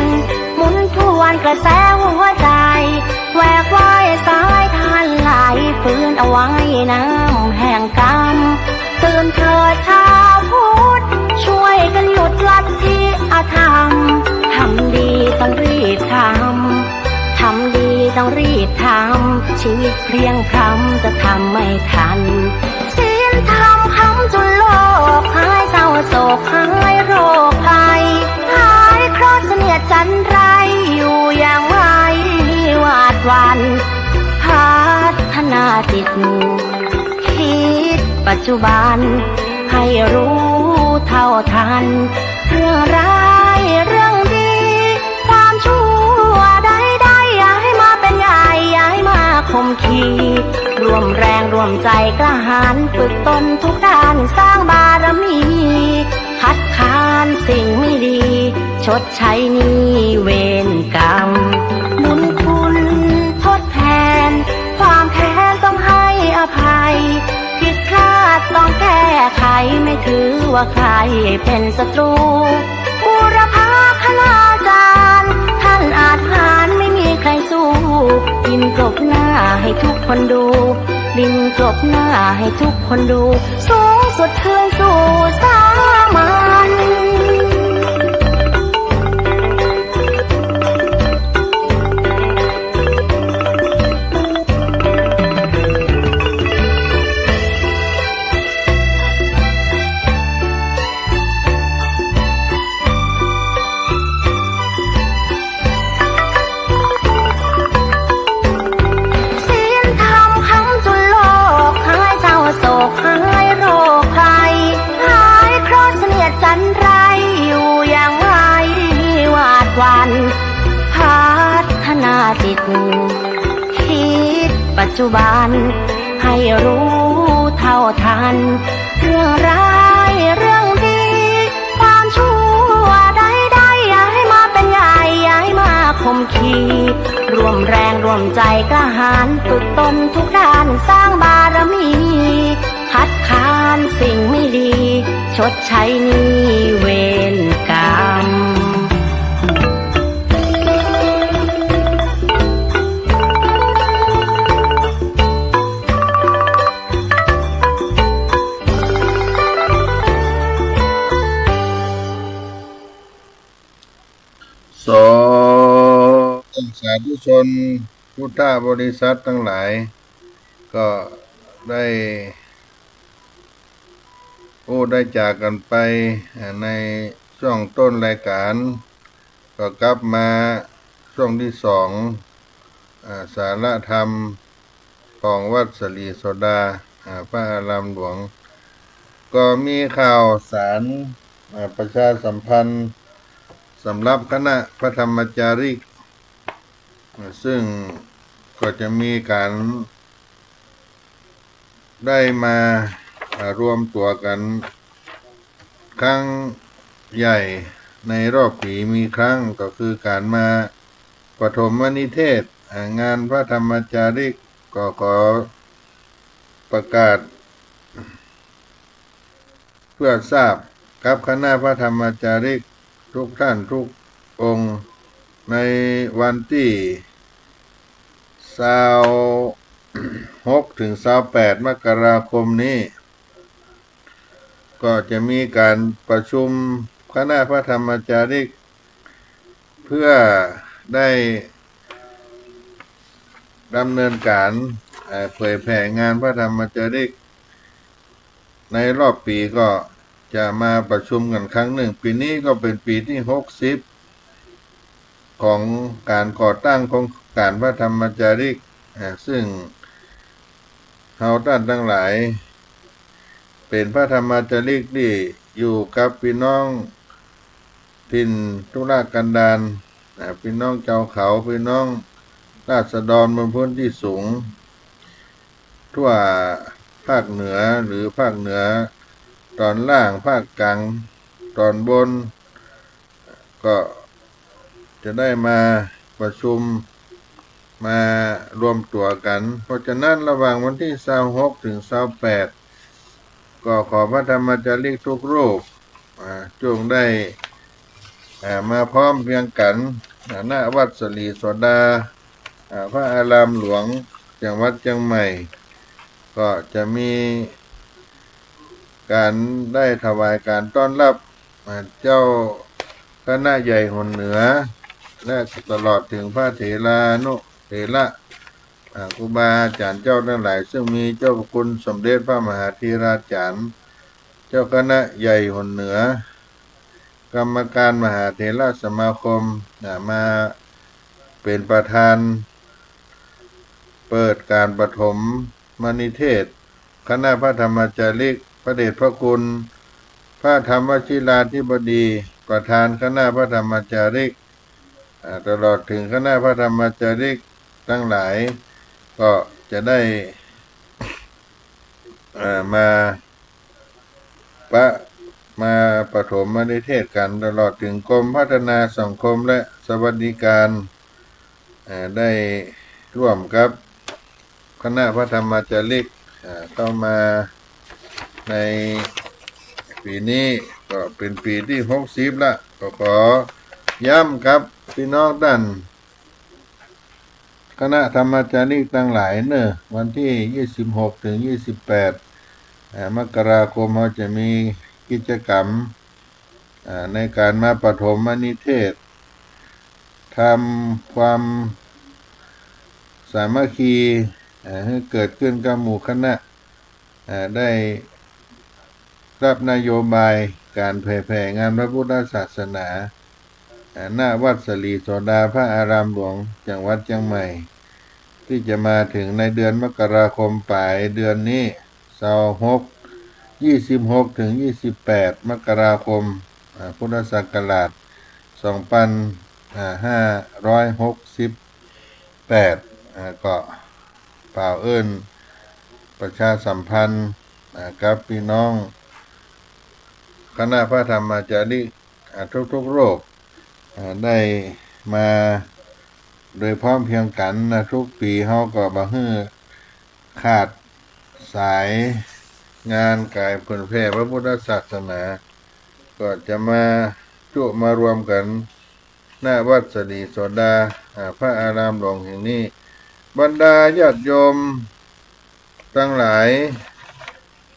หมุนทวนกระแสหัวใจแหวกว่ายสายทานไหลฟื้นเอาไว้น้ำแห่งกรรมตื่นเถิดชาวพุทธช่วยกันหยุดลัทธิอธรรมทำดีต้องรีบทำทำดีต้องรีบทำชีวิตเพลียงพล้ำจะทำไม่ทันศีลธรรมคำจุนโลกหายเศร้าโศกหายโรคภัยหายเคราะห์เสนียดจันไรอยู่อย่างไม่หวาดหวั่นพัฒนาจิตคิดปัจจุบันให้รู้เท่าทันเรื่องร้ายเรื่องดีความชั่วใดๆอย่าให้มาเป็นใหญ่อย่าให้มาข่มขีรวมแรงรวมใจกล้าหาญฝึกตนทุกด้านสร้างบารมีคัดค้านสิ่งไม่ดีชดใช้หนี้เวรกรรมบุญคุณทดแทนความแค้นต้องให้อภัยผิดพลาดต้องแก้ไขไม่ถือว่าใครเป็นศัตรูบูรพาคณาจารย์ท่านอาจหารไม่มีใครสู้ดินกลบหน้าให้ทุกคนดูดินกลบหน้าให้ทุกคนดูสูงสุดคืนสู่สามัญจิตคิดปัจจุบันให้รู้เท่าทันเรื่องร้ายเรื่องดีความชั่วใดๆอย่าให้มาเป็นใหญ่อย่าให้มาข่มขีรวมแรงรวมใจกล้าหาญฝึกตนทุกด้านสร้างบารมีคัดค้านสิ่งไม่ดีชดใช้หนี้เวรกรรมสองสาธุชนพุทธบริษัททั้งหลายก็ได้จากกันไปในช่วงต้นรายการก็กลับมาช่วงที่สองสาระธรรมของวัดสลีโสดาพระอารามหลวงก็มีข่าวสารประชาสัมพันธ์สำหรับคณะพระธรรมจาริกซึ่งก็จะมีการได้มารวมตัวกันครั้งใหญ่ในรอบปีมีครั้งก็คือการมาปฐมนิเทศงานพระธรรมจาริกก็ขอประกาศเพื่อทราบกับคณะพระธรรมจาริกทุกท่านทุกองค์ในวันที่26 ถึง 28 มกราคมนี้ก็จะมีการประชุมคณะพระธรรมจาริกเพื่อได้ดำเนินการเผยแผ่งานพระธรรมจาริกในรอบปีก็จะมาประชุมกันครั้งหนึ่งปีนี้ก็เป็นปีที่60ของการก่อตั้งของการพระธรรมจาริกซึ่งเฮาท่านทั้งหลายเป็นพระธรรมจาริกที่อยู่กับพี่น้องถิ่นทุรกันดารพี่น้องเจ้าเขาพี่น้องราษฎรบนพื้นที่สูงทั่วภาคเหนือหรือภาคเหนือตอนล่างภาคกลางตอนบนก็จะได้มาประชุม มารวมตัวกันเพราะฉะนั้นระหว่างวันที่26ถึง28ก็ขอพระธรรมจาริกทุกรูปจงได้มาพร้อมเพรียงกันหน้าวัดสลีโสดาพระอารามหลวงจังหวัดเชียงใหม่ก็จะมีการได้ถวายการต้อนรับเจ้าคณะใหญ่หนเหนือและตลอดถึงพระเถรานุเถระครูบาอาจารย์เจ้าทั้งหลายซึ่งมีเจ้าพระคุณสมเด็จพระมหาธีราจารย์เจ้าคณะใหญ่หนเหนือกรรมการมหาเถรสมาคมมาเป็นประธานเปิดการปฐมมนิเทศคณะพระธรรมจาริกพระเดชพระคุณพระธรรมวชิราธิบดีประธานคณะพระธรรมจาริกตลอดถึงคณะพระธรรมจาริกทั้งหลายก็จะได้มาปฐมนิเทศกันตลอดถึงกรมพัฒนาสังคมและสวัสดิการได้ร่วมกับคณะพระธรรมจาริกเข้ามาในปีนี้ก็เป็นปีที่60ละก็ขอย้ำครับพี่น้องท่านคณะธรรมจาริกทั้งหลายเนอะวันที่26ถึง28มกราคมเราจะมีกิจกรรมในการมาปฐมนิเทศทำความสามัคคีให้เกิดขึ้นกับหมู่คณะได้รับนโยบายการเผยแผ่งานพระพุทธศาสนาหน้าวัดสลีโสดาพระอารามหลวงจังหวัดเชียงใหม่ที่จะมาถึงในเดือนมกราคมปลายเดือนนี้26ถึง28มกราคมพุทธศักราช2568ก็เปล่าเอิ้นประชาสัมพันธ์กับพี่น้องคณะพระธรรมจาริกทุกๆโรคได้มาโดยพร้อมเพรียงกันทุกปีเฮาก็บ่ฮื้อขาดสายงานกายเผยแพร่พระพุทธศาสนาก็จะมารวมกันหน้าวัดสลีโสดาพระอารามหลวงแห่งนี้บรรดาญาติโยมทั้งหลาย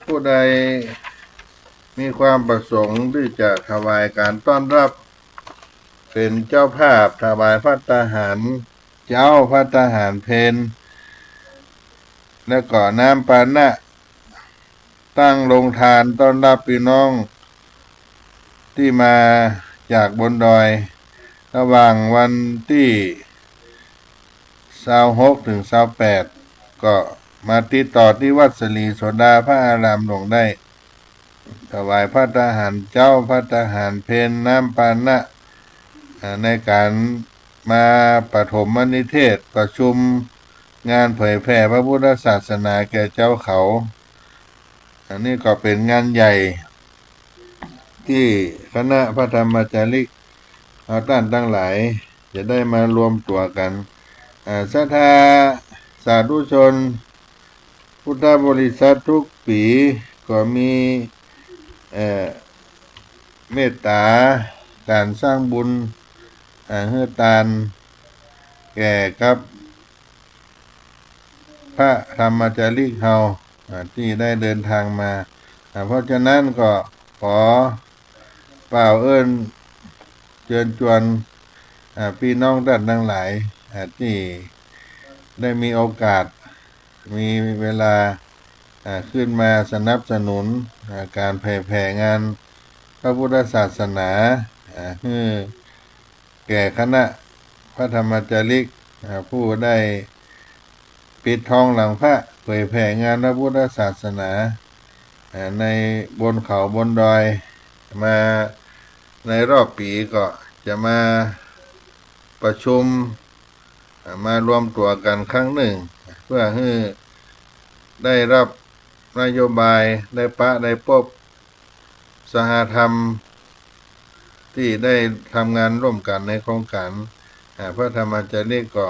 ผู้ใดมีความประสงค์ที่จะถวายการต้อนรับเป็นเจ้าภาพถวายภัตตาหารเจ้าภัตตาหารเพลและก่อน้ำปานะตั้งโรงทานต้อนรับพี่น้องที่มาจากบนดอยระหว่างวันที่26ถึง28ก็มาติดต่อที่วัดสลีโสดาพระอารามหลวงได้ถวายภัตตาหารเจ้าภัตตาหารเพลน้ำปานะในการมาปฐมนิเทศประชุมงานเผยแผ่พระพุทธศาสนาแก่เจ้าเขาอันนี้ก็เป็นงานใหญ่ที่คณะพระธรรมจาริกท่านทั้งหลายจะได้มารวมตัวกันศรัทธาสาธุชนพุทธบริษัททุกปีก็มีเมตตาการสร้างบุญให้ทานแก่กับพระธรรมจาริกเฮาที่ได้เดินทางมาเพราะฉะนั้นก็ขอเปล่าเอิ้นเชิญชวนพี่น้องท่านทั้งหลายที่ได้มีโอกาสมีเวลาขึ้นมาสนับสนุนการเผยแผ่งานพระพุทธศาสนาให้แก่คณะพระธรรมจาริกผู้ได้ปิดทองหลังพระเผยแผ่งานพระพุทธศาสนาในบนเขาบนดอยมาในรอบปีก็จะมาประชุมมารวมตัวกันครั้งหนึ่งเพื่อให้ได้รับนโยบายได้พบสหธรรมที่ได้ทำงานร่วมกันในโครงการพระธรรมจาริกก็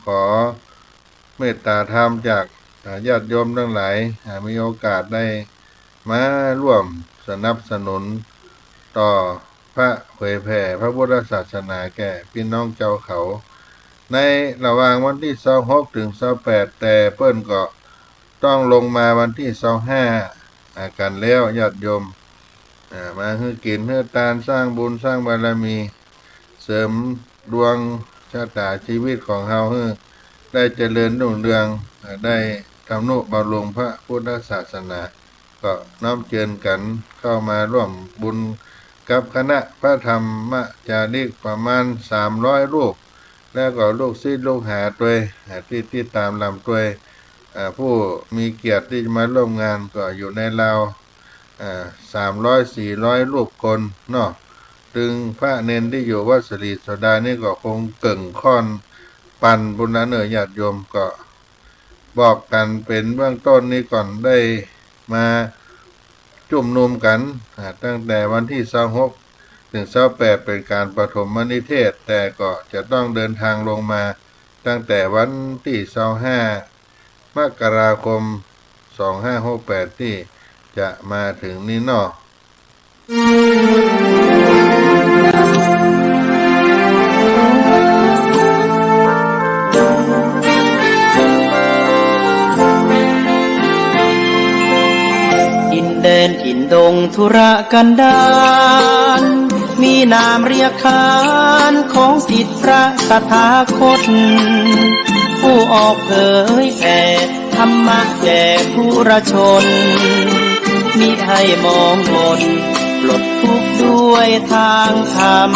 ข ขอเมตตาธรรมจากญาติโยมทั้งหลายมีโอกาสได้มาร่วมสนับสนุนต่อพระเผยแผ่พระพุทธศาสนาแก่พี่น้องเจ้าเขาในระหว่างวันที่26ถึง28แต่เปิ้นก็ต้องลงมาวันที่25กันแล้วญาติโยมมาฮือกินฮือทานสร้างบุญสร้างบารมีเสริมดวงชะตาชีวิตของเฮาฮือได้เจริญรุ่งเรืองได้ทำนุบำรุงพระพุทธศาสนาก็น้อมเชิญกันเข้ามาร่วมบุญกับคณะพระธรรมจาริกประมาณ300รูปแล้วก็ลูกศิษย์ลูกหาตัวที่ตามลำตัวผู้มีเกียรติที่จะมาร่วมงานก็อยู่ในราว300-400รูปคนเนาะถึงพระเนนที่อยู่วัดศรีโสดานี่ก็คงเก่งค่อนปันบุญนะเนอญาติโยมก็บอกกันเป็นเบื้องต้นนี้ก่อนได้มาจุ่มนุมกันตั้งแต่วันที่26ถึง28เป็นการปฐมนิเทศแต่ก็จะต้องเดินทางลงมาตั้งแต่วันที่25มกราคม2568ที่จะมาถึงนี้เนาะเดินถิ่นดงธุระกันดารมีนามเรียกขานของสิทธิพระสถาคตผู้ออกเผยแผ่ธรรมะแก่ผู้รชนมิให้มองมนปลดทุกข์ด้วยทางธรรม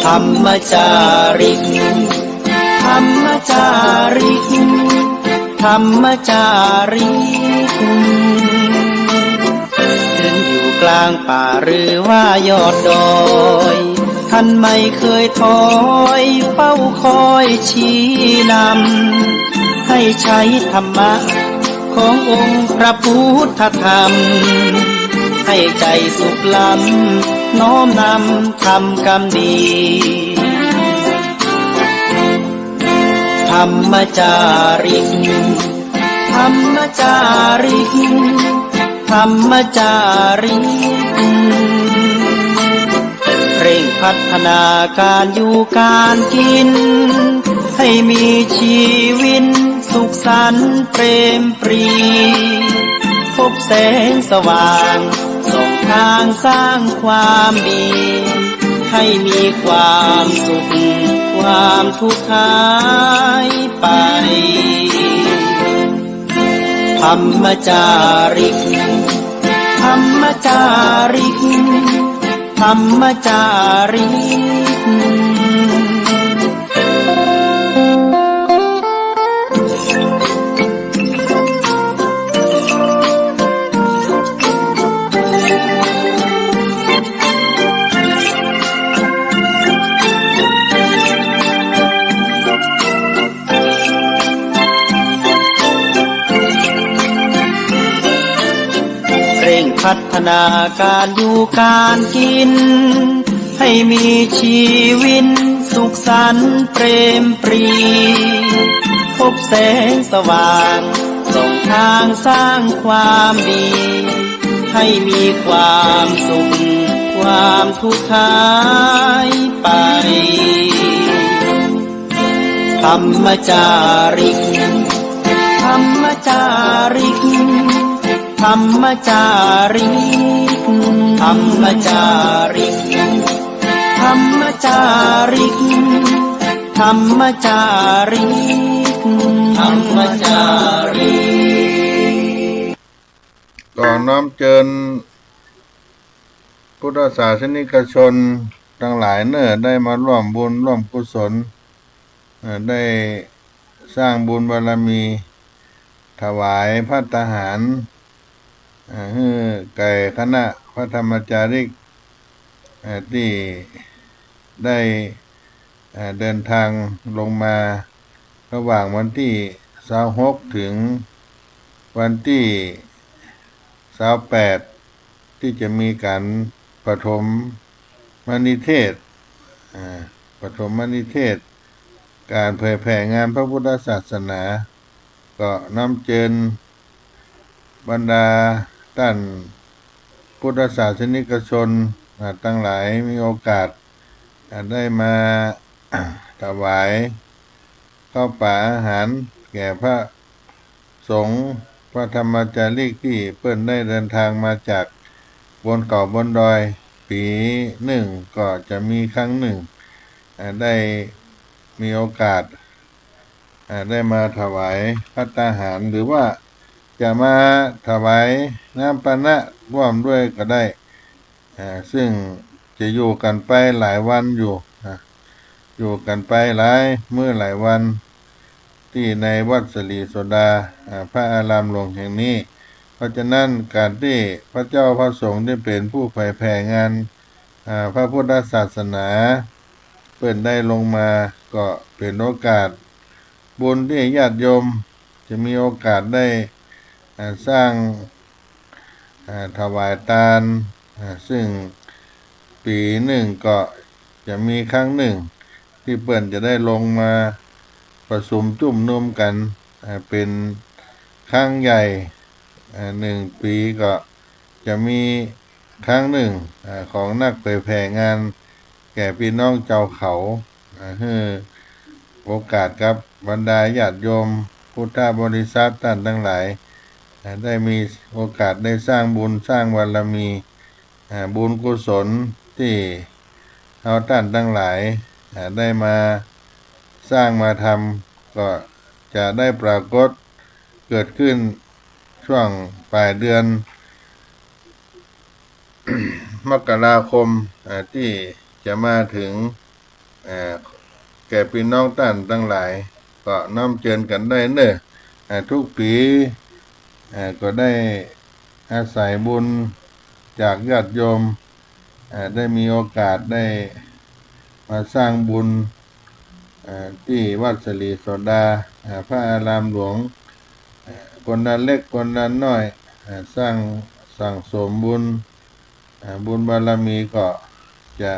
ธรรมจาริกธรรมจาริกธรรมจาริกถึงอยู่กลางป่าหรือว่ายอดดอยท่านไม่เคยถอยเฝ้าคอยชี้นำให้ใช้ธรรมะขององค์พระพุทธธรรมให้ใจสุขล้ำน้อมนำทำกรรมดีธรรมจาริกธรรมจาริกธรรมจาริกเร่งพัฒนาการอยู่การกินให้มีชีวิตสุขสันต์เปรมปรีพบแสงสว่างส่องทางสร้างความดีให้มีความสุขความทุกข์หายไปธรรมจาริกธรรมจาริกธรรมจาริกพัฒนาการอยู่การกินให้มีชีวิตสุขสันต์เปรมปรีพบแสงสว่างส่องทางสร้างความดีให้มีความสุขความทุกข์หายไปธรรมจาริกธรรมจาริกธรรมจาริกธรรมจาริกธรรมจาริกธรรมจาริกธรรมจาริกก็น้อมเจิญพุทธศาสนิกชนทั้งหลายได้มาร่วมบุญร่วมกุศลได้สร้างบุญบารมีถวายภัตตาหารแก่คณะพระธรรมจาริกที่ได้เดินทางลงมาระหว่างวันที่26ถึงวันที่28ที่จะมีการปฐมนิเทศ ปฐมนิเทศการเผยแผ่งานพระพุทธศาสนา ก็นำเจิญบรรดาท่านพุทธศาสนิกชนทั้งหลายมีโอกาสได้มา ถวายข้าวป่าอาหารแก่พระสงฆ์พระธรรมจารีกที่เพิ่นได้เดินทางมาจากบนเขาบนดอยปีหนึ่งก็จะมีครั้งหนึ่งได้มีโอกาสได้มาถวายภัตตาหารหรือว่าจะมาถวายน้ำปานะร่วมด้วยก็ได้ซึ่งจะอยู่กันไปหลายวันอยู่กันไปหลายมื้อหลายวันที่ในวัดสลีโสดาพระอารามหลวงแห่งนี้เพราะฉะนั้นการที่พระเจ้าพระสงฆ์ได้เป็นผู้เผยแผ่งานพระพุทธศาสนาเปิดได้ลงมาก็เป็นโอกาสบุญที่ญาติโยมจะมีโอกาสได้สร้างถวายทานซึ่งปีหนึ่งก็จะมีครั้งหนึ่งที่เปิ่นจะได้ลงมาประชุมจุ่มนุมกันเป็นครั้งใหญ่1 ปีก็จะมีครั้งหนึ่งของนักเผยแผ่งานแก่พี่น้องเจ้าเขาให้โอกาสกับบรรดาญาติโยมพุทธบริษัทท่านทั้งหลายได้มีโอกาสได้สร้างบุญสร้างบารมีบุญกุศลที่เอาท่านทั้งหลายได้มาสร้างมาทำก็จะได้ปรากฏเกิดขึ้นช่วงปลายเดือน มกราคมที่จะมาถึงแก่พี่น้องท่านทั้งหลายก็น้อมเชิญกันได้เนอะทุกปีก็ได้อาศัยบุญจากญาติโยมได้มีโอกาสได้มาสร้างบุญที่วัดสลีโสดาพระอารามหลวงคนละเล็กคนละน้อยสั่งสมบุญบุญบารมีก็จะ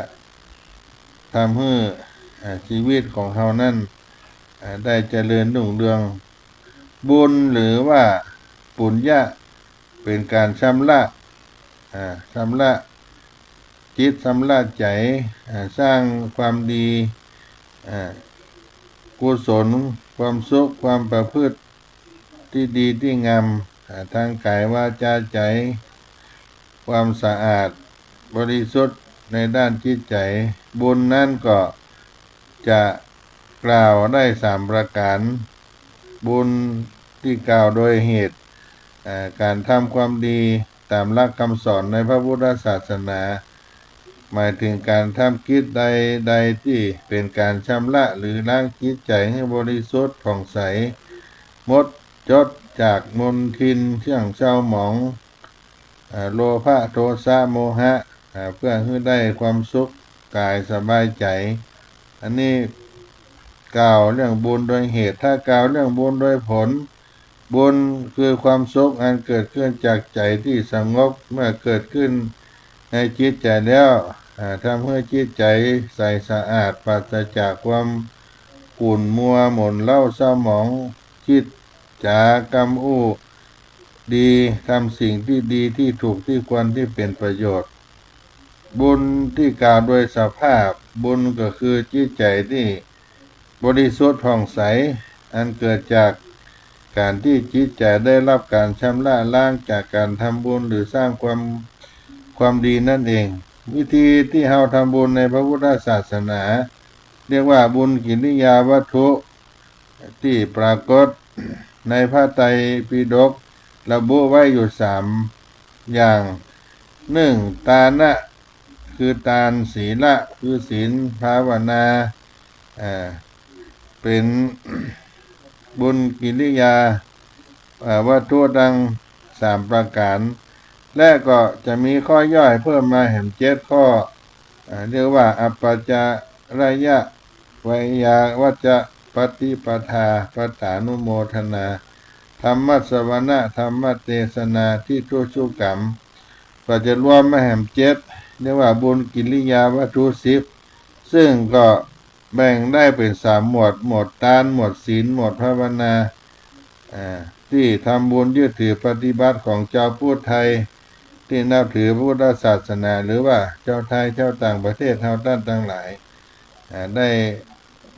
ทำให้ชีวิตของเรานั้นได้เจริญรุ่งเรืองบุญหรือว่าปุญญะเป็นการชำระจิตชำระใจสร้างความดีกุศลความสุขความประพฤติที่ดีที่งามทางกายวาจาใจความสะอาดบริสุทธิ์ในด้านจิตใจบุญนั้นก็จะกล่าวได้3 ประการบุญที่กล่าวโดยเหตุการทำความดีตามหลักคำสอนในพระพุทธศาสนาหมายถึงการทำกิจใดที่เป็นการชำระหรือล้างจิตใจให้บริสุทธิ์ผ่องใสหมดจดจากมลทินเครื่องเศร้าหมองโลภะโทสะโมหะเพื่อให้ได้ความสุขกายสบายใจอันนี้กล่าวเรื่องบุญโดยเหตุถ้ากล่าวเรื่องบุญโดยผลบุญคือความสุขอันเกิดขึ้นจากใจที่สงบเมื่อเกิดขึ้นในจิตใจแล้วทำให้จิตใจใสสะอาดปราศจากความขุ่นมัวหม่นเล่าเศร้าหมองคิดจากรรมดีทำสิ่งที่ดีที่ถูกที่ควรที่เป็นประโยชน์บุญที่กล่าวโดยสภาพบุญก็คือจิตใจที่บริสุทธิ์ผ่องใสอันเกิดจากการที่จิตใจได้รับการชำระล้างจากการทำบุญหรือสร้างความดีนั่นเองวิธีที่เราทำบุญในพระพุทธศาสนาเรียกว่าบุญกิริยาวัตถุที่ปรากฏในพระไตรปิฎกระบุไว้อยู่3 อย่าง1. ตานะคือทานศีละคือศีลภาวนาเป็นบุญกิริยาวัตถุดัง3 ประการและก็จะมีข้อย่อยเพิ่มมาแห่ง7 ข้อเรียกว่าอัปปจาระยะวยาวัจจะปฏิปทาปัฏฐานุโมทนาธรรมะสวนะธรรมะเทศนาที่ทุชุกรรมก็จะรวมมาแห่ง7เรียกว่าบุญกิริยาวัตถุ10ซึ่งก็ แบ่งได้เป็น3 หมวด หมวดทาน หมวดศีล หมวดภาวนาที่ทำบุญยึดถือปฏิบัติของเจ้าพุทธไทยที่นับถือพุทธศาสนาหรือว่าเจ้าไทยเจ้าต่างประเทศเฮาท่านทั้งหลายได้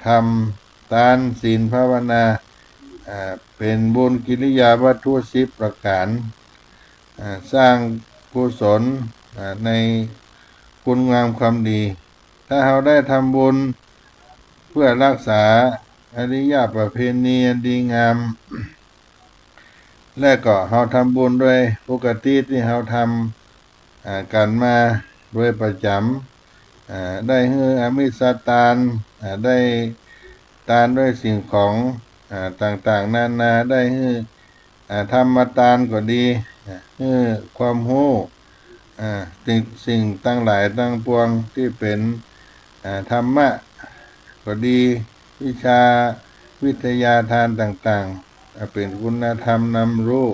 ทำทานศีลภาวนาเป็นบุญกิริยาวัตถุ10 ประการสร้างกุศลในคุณงามความดีถ้าเราได้ทำบุญเพื่อรักษาอริยประเพณีอันดีงามและก็เราทำบุญด้วยปกติที่เราทำกันมาด้วยประจำได้ให้อมิสทานได้ทานด้วยสิ่งของต่างๆนานาได้ให้ธรรมทานก็ดีให้ความรู้สิ่งตั้งหลายตั้งปวงที่เป็นธรรมะก็ดีวิชาวิทยาทานต่างๆเป็นคุณธรรมนำรู้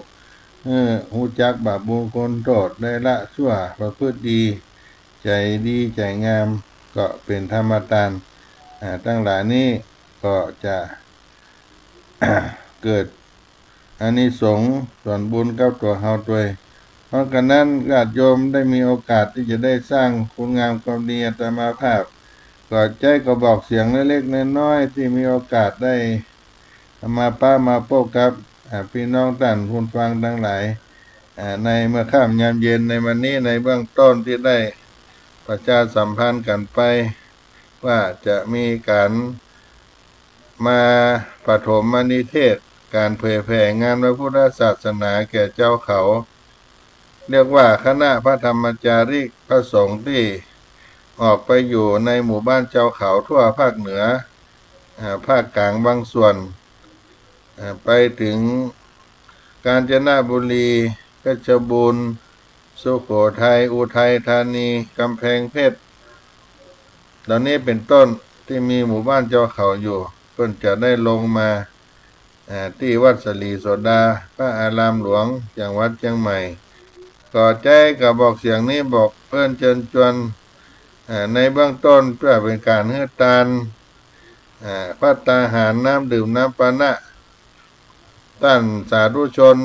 รู้จักบาปบุญคุณโทษได้ละชั่วประพฤติดีใจดีใจงามก็เป็นธรรมทานตั้งหลายนี้ก็จะ เกิดอานิสงส์ส่วนบุญกับตัวเฮาด้วยเพราะฉะนั้นญาติโยมได้มีโอกาสที่จะได้สร้างคุณงามความดีอาตมาภาพก็ใจก็บอกเสียงเล็กๆน้อยๆที่มีโอกาสได้มามาพบกับพี่น้องท่านผู้ฟังทั้งหลายในเมื่อค่ำยามเย็นในวันนี้ในเบื้องต้นที่ได้ประชาสัมพันธ์กันไปว่าจะมีการมาปฐมนิเทศการเผยแผ่งานพระพุทธศาสนาแก่เจ้าเขาเรียกว่าคณะพระธรรมจาริกพระสงฆ์ที่ออกไปอยู่ในหมู่บ้านเจ้าเขาทั่วภาคเหนือภาคกลางบางส่วนไปถึงกาญจนบุรีเพชรบูรณ์สุโขทัยอุทัยธานีกำแพงเพชรเหล่านี้เป็นต้นที่มีหมู่บ้านเจ้าเขาอยู่เพิ่นจะได้ลงมาที่วัดสลีโสดาพระอารามหลวงจังหวัดเชียงใหม่ก็ใจกับบอกเสียงนี้บอกเพิ่นเชิญชวนในเบื้องต้นเพื่อเป็นการให้ทานภัตตาหารน้ำดื่มน้ำปานะท่านสาธุชน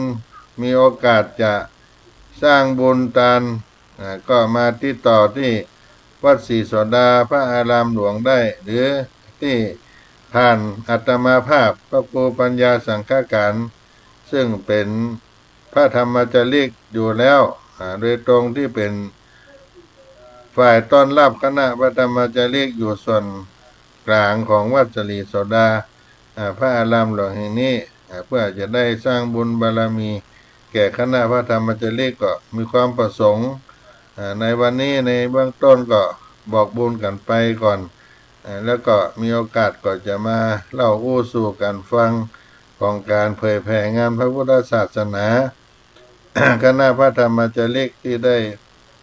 มีโอกาสจะสร้างบุญทานก็มาติดต่อที่วัดศรีโสดาพระอารามหลวงได้หรือที่ผ่านอาตมาภาพพระครูปัญญาสังฆการซึ่งเป็นพระธรรมจาริกอยู่แล้วโดยตรงที่เป็นฝ่ายต้อนรับคณะพระธรรมจาริกอยู่ส่วนกลางของวัดศรีโสดาพระอารามหลวงแห่งนี้เพื่อจะได้สร้างบุญบารมีแก่คณะพระธรรมจาริกก็มีความประสงค์ในวันนี้ในเบื้องต้นก็บอกบุญกันไปก่อนแล้วก็มีโอกาสก็จะมาเล่าอู้สู่กันฟังของการเผยแผ่งานพระพุทธศาสนา คณะพระธรรมจาริกที่ได้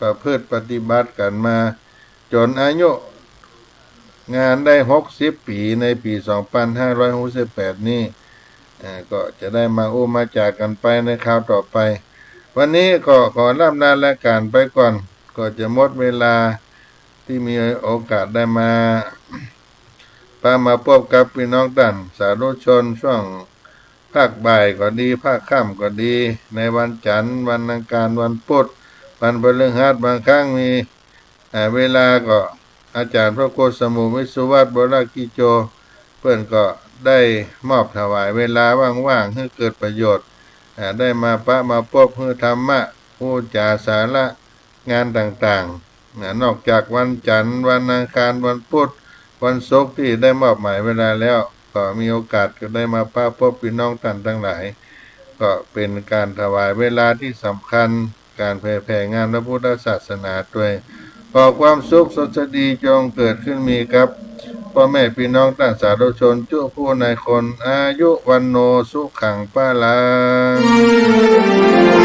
ประพฤติปฏิบัติกันมาจนอายุงานได้60 ปีในปี2568นี้ก็จะได้มาอู้มาจากกันไปในคราวต่อไปวันนี้ก็ขอลำลารายการไปก่อนก็จะหมดเวลาที่มีโอกาสได้มาพบกับพี่น้องท่านสาธุชนช่วงภาคบ่ายก็ดีภาคค่ำก็ดีในวันจันทร์วันอังคารวันพุธวันพฤหัสบางครั้งมีเวลาก็อาจารย์พระโคสมุวิสุวัตบรกิโจเพื่อนก็ได้มอบถวายเวลาว่างๆให้เกิดประโยชน์ได้มามาพบเพื่อธรรมะผู้จาสาระงานต่างๆนอกจากวันจันทร์วันอังคารวันพุธวันศุกร์ที่ได้มอบหมายเวลาแล้วก็มีโอกาสก็ได้มาพบพี่น้องท่านทั้งหลายก็เป็นการถวายเวลาที่สำคัญการเผยแผ่งานพระพุทธศาสนาด้วยขอความสุขสดดีจงเกิดขึ้นมีครับพ่อแม่พี่น้องท่านสาธุชนทุกผู้ในคนอายุวันโนสุขังปะลัง